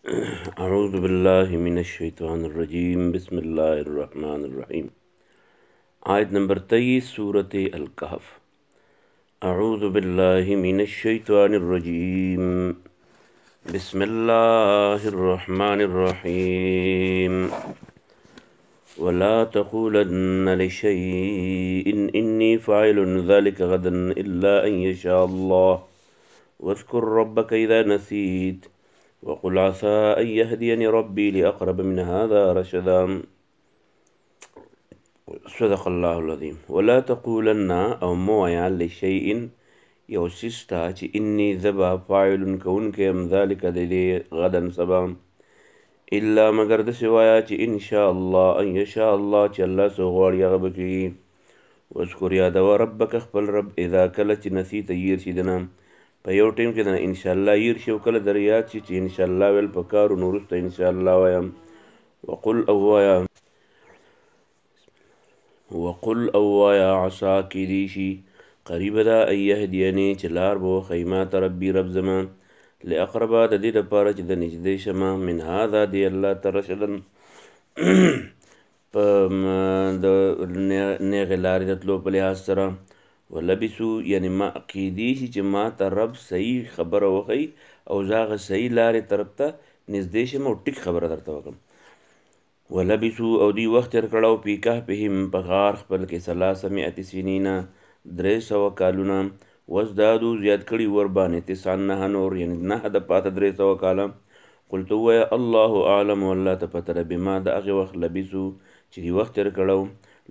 أعوذ بالله من الشيطان الرجيم بسم الله الرحمن الرحيم آیت نمبر 23 سورة الكهف. أعوذ بالله من الشيطان الرجيم بسم الله الرحمن الرحيم ولا تقولن لشيء إني فاعل ذلك غدا إلا أن يشاء الله واذكر ربك إذا نسيت وقل عسى أن يهديني ربي لأقرب من هذا رشدا. صدق الله العظيم. ولا تقولن او مویا لشيء یو سستا چې انی ذبا فاعل كونك ام ذلك دلی غدا سبا الا مگر د سوایا چې ان شاء الله ان يشاء الله چې الله سو غواړي هغه بکی. واذكر یاد ربک خپل رب اذا کله چې نسیت ير شي دنه په یو ټیم کې ان شاء الله ير شي او کله دریات شي چې ان شاء الله ول پکارو نورسته ان شاء الله وایم. وقل وایا عسى کیدیشي قریب دا ان يهديني چې لار بو خیمات ربي رب زمان لاقربا د دې لپاره چې د نږدې شمه من هذا دی الله ترشدن په د نه غلارې د تلو په لحاظ سره ولبسو یعنی ما کیدیشي چې ما ته رب صحیح خبره وخی او زاغه صحیح لارې طرف ته نږدې شمه او ټیک خبره درته وکم. ولبسو او دی وخت تر کړهو پی کهفهم په غار خپل کې 300 سنین 300 کالونه وزدادو زیات کړي ور باندې 9 نور یعنی نه د پاته 300 کاله. قلت ويا الله اعلم والله تفتر بما د هغه وخت لبسو چې دی وخت تر کړهو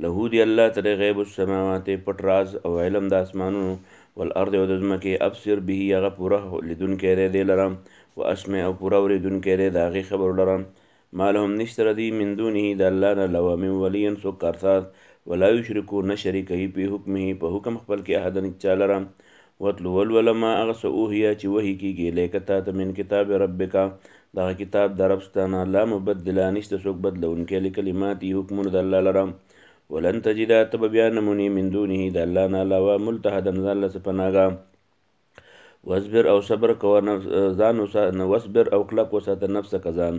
له دی الله تر غیب السماوات پټ راز او علم د اسمانونو والارض او د ځمکې ابصر به هغه پوره لیدون کې دی لرم واسمع او پوره اوریدون کې دی دا غي خبر لرم. ما لهم نشتر دی من دونه د الله نه لوا من ولي سو کارساز ولا یشرکو نشریکه په حکمه په حکم خپل کې احد نه چالرم. وتلو ولما اغسوهیا چې وਹੀ کیږي لیکتا ته من کتاب ربک دا کتاب دربستانه لا مبدل نشته څوک بدلون کې لکلمات حکمونه د الله لرم. ولن تجد تب بیان منی من دونه د الله نه لوا ملتحدا الله سپناغا. واصبر او صبر کو ځان واصبر او کلک وسات نفس کزان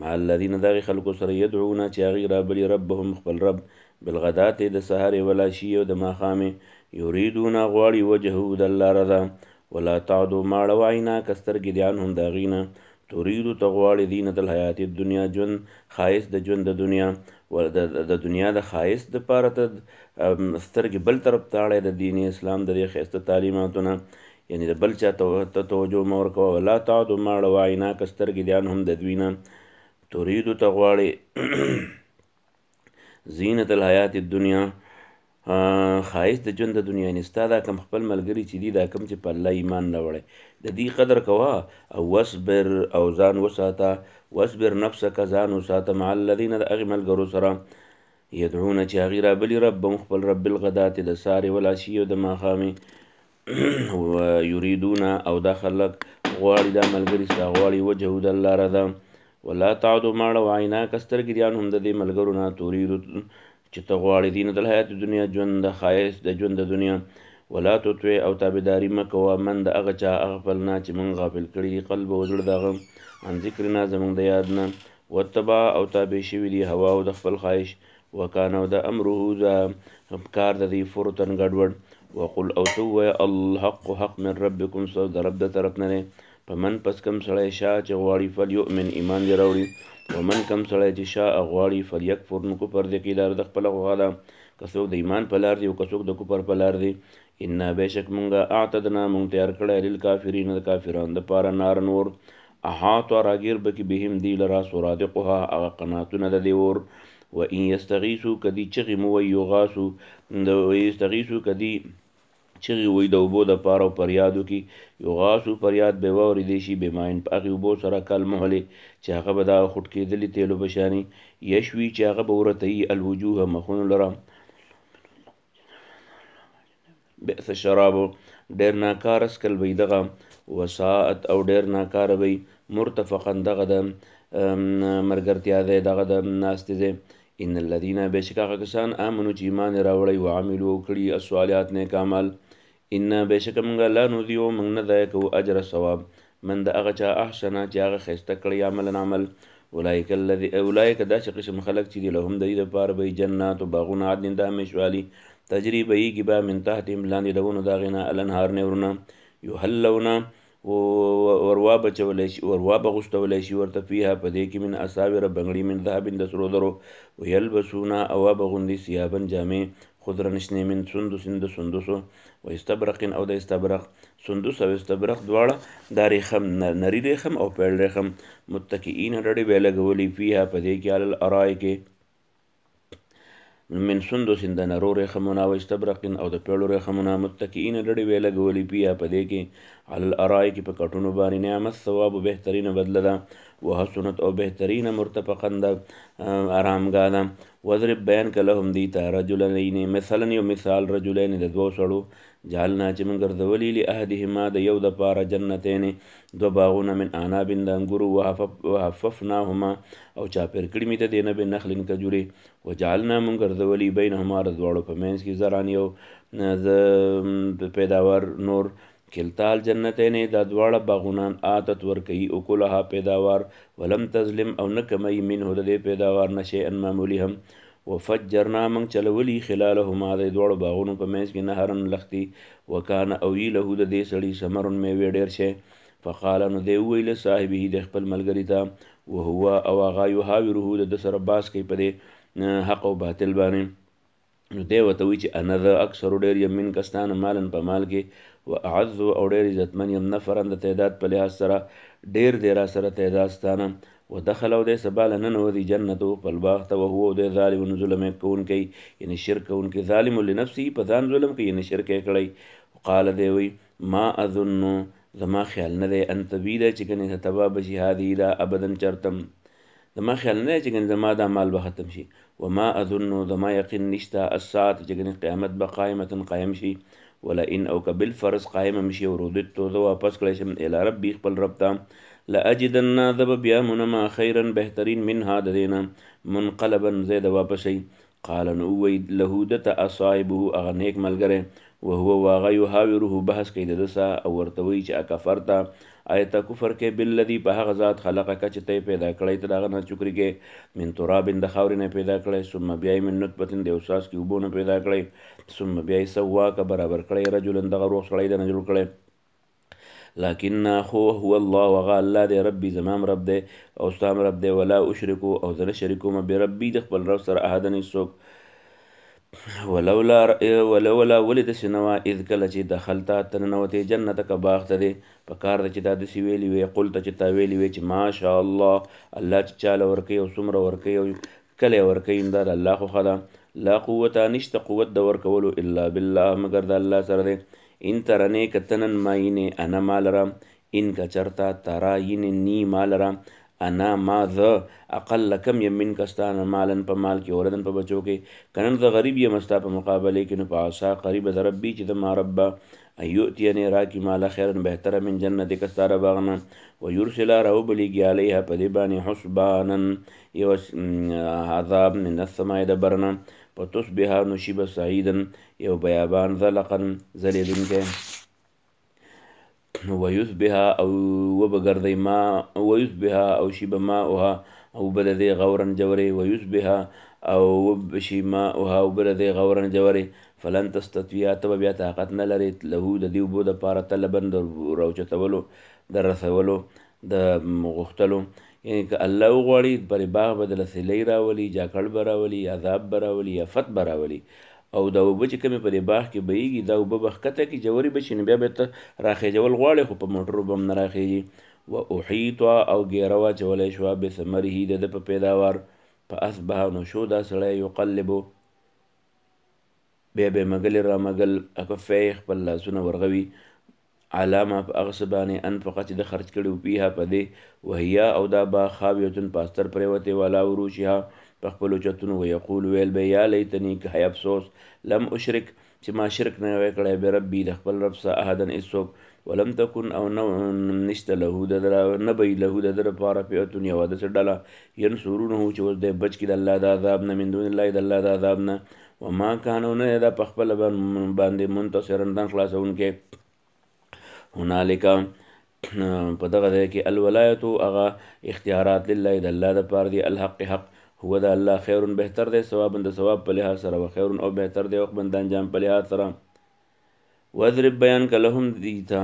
مع الذين دغه خلکو سره يدعون چې هغه رابلی ربهم خپل رب بالغدات د سحر ولا شی او د ماخامه یریدون غواړي وجهه د الله رضا. ولا تعدو ماړه واینا کستر ګدیان هم داغینا تريدو تغواړي دینه د حیات الدنیا جون خایس د جون د دنیا ول د دنیا د خایس د پاره ته سترګې بل طرف تاړي د دین اسلام د خیسته تعلیماتونه یعنی د بل چا ته توجه مور کو. ولا تعدو ماړه واینا کستر ګدیان هم د دوینه تريدو تغواړي زینت الحیات الدنیا خایس د ژوند د دنیا نستا دا کم خپل ملګری چې دی دا کم چې په الله ایمان نه وړي د دې قدر کوا. او واصبر او ځان وساته واصبر نفسك ځان وساته مع الذين اغمل غرو سره يدعون چې غیر بل رب خپل رب الغدات د ساري ولا شی د ماخامي ويريدون او داخلك غواړي دا ملګری ستا غواړي وجه د الله رضا. ولا تعدو ماړه واینا کستر ګریان هم د دې ملګرو نه تورید چې ته غواړي دین د حیات دنیا ژوند د خایس د ژوند د دنیا. ولا تطوع او تابعداري مکوه من د هغه چا غفلنا چې مونږ غافل کړي قلب او زړه دغه ان ذکرنا زمونږ د یاد نه وتبع او تابع شوي دي هوا او د خپل خواهش وکانو د امره ذا کار د دې فرتن ګډوډ. وقل او تو الحق حق من ربكم سو د رب د طرف نه پمن پس کم سړی شا چې غواړي فلیؤمن ایمان دی راوړي ومن کم سړی چې شا غواړي فلیکفر نو کفر دی کې لار د خپل غواړه کڅوک د ایمان په لار دی او کڅوک د کفر په لار دی. ان بهشک مونږه اعتدنا مونږ تیار کړی للکافرین د کافرانو د پاره نار نور احاط راګیر بکی بهم دی لرا سرادقها هغه قناتونه د دی ور. و ان یستغیثو کدی چغی مو یغاسو د یستغیثو کدی چغی وی د وبو د پاره او پریادو کی یغاسو پریاد به وری دی شي به ماین په هغه وبو سره کلمه هلي چې هغه به دا خټ کېدلی تیلو بشانی یشوی چې هغه به ورته الوجوه مخون لرم. بئس شراب ډیر ناکار اسکل وی دغه وساعت او ډیر ناکار وی مرتفقا دغه د مرګرتیا ده دغه د ناستې. ان الذين بشکا کسان امنو چې ایمان راوړی او عملو کړي الصالحات نیک اعمال ان بشک منګه لا نو دیو منګ نه دای کو اجر ثواب من د هغه چا احسنه چې هغه ښایسته کړی عملا عمل. اولئک داسې قسم خلک چې دي لهم د دې دپاره به جنات و باغونه عدن د همیشوالي تجري بهیږي به من تحتهم لاندې د ونو د هغې نه الانهار نهرونه یحلونه وروا بغوستولی شي ورته فیها په دې کې من اصاور بنګړي من ذهب د سرو زرو ویلبسونه او وابغوندي ثیابا جامې خضرا شنې من سندس د سندسو و استبرق او د استبرق. سندس او استبرق دواړه دا ریخم نری ریخم او پیړ ریخم متکئین ډډې به لګولي فیها په دې کې علی الارائک من سندس د نرو ریخمونه او استبرق او د پیړو ریخمونه متکئین ډډې به لګولي فیها په دې کې علی الارائک په کټونو باندې نعمت ثواب بهترینه بدله ده وحسنت او بهترینه مرتفقا ده آرامګاه ده. وضرب بیان که لهم دیتا رجلین مثلا یو مثال رجلین د دوو سړو جعلنا چې موږ ګرځولي لأحدهما د یو دپاره جنتین دوه باغونه من اعناب د انګورو وحففناهما او چاپېر کړي مې د دې نه بنخل کجورې وجعلنا موږ ګرځولي بینهما د دواړو په منځ کې زرعن یو د پیداوار نور کلتا الجنتین دا دواړه باغونه آتت ورکوي اکلها پیداوار ولم تظلم او نه کمی منه د دې پیداوار نه شیئا معمولي هم وفجرنا موږ چلولي خلالهما د دواړو باغونو په منځ کې نهرن لختي وکانه او وي له د دې سړي ثمرن میوې ډېر شی فقال نو دی وویل صاحبه د خپل ملګري ته وهو او هغه یحاوره د سره باس کوي په دې حق او باطل باندې نو دی ورته وایي چې انا زه اکثر ډېر یم من کستانه مالن په مال کې و اعز او ډېر عزتمن یم نفرا د تعداد په لحاظ سره ډېر دی را سره تعداد ستانه ودخل او دی سبا لننوځي جنتو خپل باغ ته وهو دی ظالم ظلم کوونکی یعنې شرک کوونکی ظالم لنفسه په ځان ظلم کوي یعنې شرک یې کړی. قال دی وی ما اظن زما خیال نه دی ان تبیده چې کنې تبا بشي هذه دا ابدا چرتم زما خیال نه دی چې کنې زما دا مال به ختم شي وما اظن زما یقین نشته الساعت چې کنې قیامت به قائمة قایم شي ولا ان او که بالفرض قائمه مشي ورددتو زه واپس کړی شم الی ربي خپل رب ته لأجدن زه به بیا منما خیرا بهترین منها د دې نه منقلبا زه د واپسئ. قال نو ووی له دته اصحابه هغه نیک ملګری وهو واغه یحاوره بحث کوي د ده سه او ورته وایي چې اکفرته آیا ته کفر کې بالذي په هغه ذات خلقک چې ته یې پیدا کړی ته د هغه نه چکري کې من تراب د خاورې نه پیدا کړی ثم بیا یې من نطفة د یو څاڅکي اوبو نه پیدا کړی ثم بیا یې سواکه برابر کړی رجلا دغه روغ سړی د نه جوړ کړی لكن خو هو الله وغا الله دی ربي زمام رب دی او ستام رب دی ولا اشرکو او زه نه شریکوم بربي د خپل رب سره احدن هیڅوک ولولا ولې داسې نه وه اذ کله چې دخلته ته ننوتې جنتک باغ ته دی په کار ده چې دا داسې ویلي وې قلته چې تا ویلي وې چې ماشاء الله الله چې چاله ورکوي او څومره ورکوي او کله یې ورکوي دا د الله خوښه ده لا قوته نشته قوت د ورکولو الا بالله مګر د الله سره دی. ان ترنې که ته نن ما یینې انا ما لرم ان که چرته ترا یینې نی ما لرم انا ما زه اقل کم یم من کستانه مالن په مال کې ولدن په بچو کې کنن زه غریب یم ستا په مقابله کې نو په عصا قریب د ربي چې د ما رب ایؤتینې راکي ماله خیرن بهتره من جنتک ستا باغ نه ویرسل راوبلیږي علیها په دې باندې حسبانا یو عذاب من السماء د برنه فتصبح نشیب سعیدا یو بیابان زلقا ځلېدونکی ويصبح او وبګرځي ما ويصبح او شیب ماؤها او بلدی غورا جوري ويصبح او وبشي ماؤها او بلدی غورا جوري فلن تستطيع تب بیا طاقت نه لري له د دې اوبو دپاره طلبا د راوچتولو د رسولو د غوښتلو یعنې که الله وغواړي پرې باغ به دله سیلۍ راولي جاکړ به راولي عذاب به راولي افت به راولي او دا اوبه چې کومې په دې باغ کې بهیږي دا اوبه به ښکته کړي جوړې به شي نو بیا به ته راخېجول غواړې خو په موټرو به هم نه راخېږي. و احیطا او ګیره واچولی شوه بثمره د ده په پیداوار فاصبح نو شو دا سړی یقلبو بیا به یې مږلې را مږل اکفی خپل لاسونه ورغوي علامه په هغه څه باندې انفقه چې د خرج کړي فیها په دې وهیا او دا با خاویتون پاستر پرېوتې والا وروشها په خپلو چتونو ویقول ویل به یا لیتنی که هی افسوس لم اشرک چې ما شرک نه وی کړی بربي د خپل رب سره احدن هېڅوک ولم تکن او نشته له نه به له د ده لپاره فئتون یوه داسې ډله ینصرونه چې اوس دی بچ کړي د الله د عذاب نه من دون الله د الله د عذاب نه وما کانو نه دا په خپله باندې منتصرا ځان خلاصوونکی هنالک په دغه ځای کې الولایت هغه اختیارات لله د الله دپاره دي الحق حق هو د الله خیر بهتر دی ثوابا د ثواب په لحاظ سره و خیر او بهتر دی عقبا د انجام په لحاظ سره. واضرب بیان که لهم دیتا